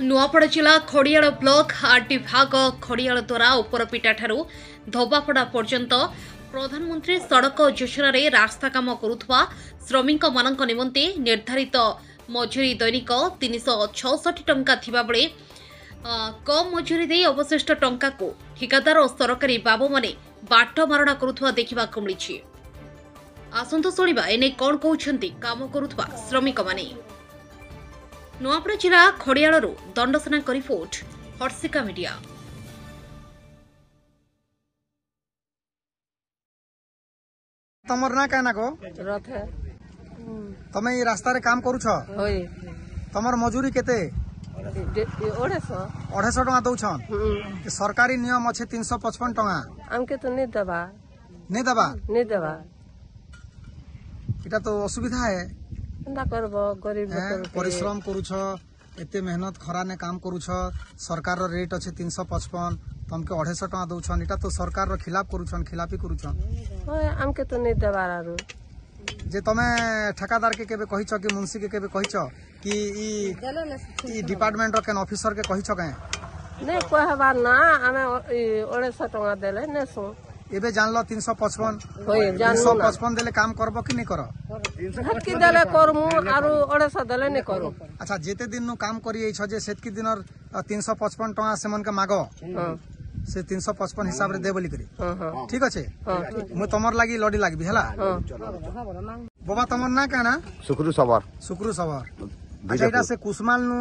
नुआपड़ा जिला Khadiyal block RT भाग खड़ियाल द्वारा उपरपिटा ठारू धोबापड़ा पर्यंत प्रधानमंत्री सड़क योजन रास्ता काम करुवा श्रमिक मानक निमंते निर्धारित मजूरी दैनिक 366 टंका थिबा बेले कम मजूरी दे अवशिष्ट टंका को ठिकादार और सरकारी बाबू माने बाट मारणा करुवा देखा मिली। आसंतु शुणा एने कौन कहते काम करुवा श्रमिक माने। नुआपड़ा जिला खड़ियालू दंडसेना का रिपोर्ट हर्षिका मीडिया। तमर ना कहना को रथे तमे ई रास्ता रे काम करू छ होय तमर मजूरी केते 250 टका दउछन सरकारी नियम अछि 355 टका हमके तो नहीं दबा इटा तो असुविधा है एंदा करबो गरीब लोग परिश्रम करू छ एते मेहनत खरा ने काम करू छ सरकार रो रेट अछि 355 तमके 250 टका दउछन इटा तो सरकार रो खिलाफ करू छन खिलाफी करू छन होय हमके तो नहीं दबा आरो जे तमे ठेकेदार के केबे कहि छ कि मुंशी के केबे कहि छ कि ई डिपार्टमेंट रो केन ऑफिसर के कहि छ के नहीं कहबा ना हमें 250 टका देले ने सो एबे जानलो 355 होय जानलो 355 देले काम करबो कि नहीं करो हटकी देले करमु आरो 250 देले नहीं करू। अच्छा जेते दिन नु काम करी छ जे सेतकी दिनर 355 टका से मन के मागो से 355 हिसाब रे दे बोली करी ठीक अछि मु तमर लागि लडी लागबी हला बाबा तमर ना कहना सुक्रू सबर अच्छा इटा से कुसमाल नु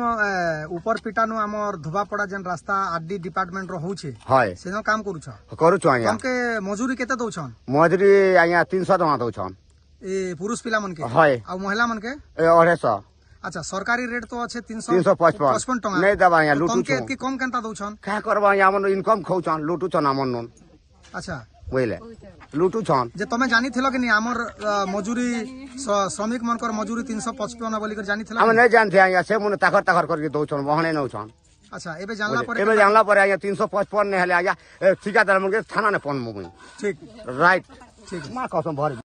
ऊपर पिटा नु हमर धोबापड़ा जन रास्ता आरडी डिपार्टमेंट रो होउछे हाय से नो काम करू छ आया हमके मजूरी केते दउछन मजूरी आया 300 टका दउछन ए पुरुष पिला मन के हाय आ महिला मन के 250 अच्छा सरकारी रेट तो अच्छे 355 टका नहीं दबा यहाँ लूटू के की कम केनता दउछन क्या करबा यहाँ मन इनकम खौछन लूटू छन हमन नन अच्छा बुझले लूटू छन जे तमे जानी थिलो कि नहीं हमर मजूरी श्रमिक मनकर मजूरी 355 बोली कर जानी थिलो हम नहीं जानते यहाँ से मन ताखर करके दउछन बहने न छन अच्छा एबे जानला पर आया 355 ने हले आया ठेकेदार मन के थाना ने पन मुई ठीक राइट ठीक मा कसम भर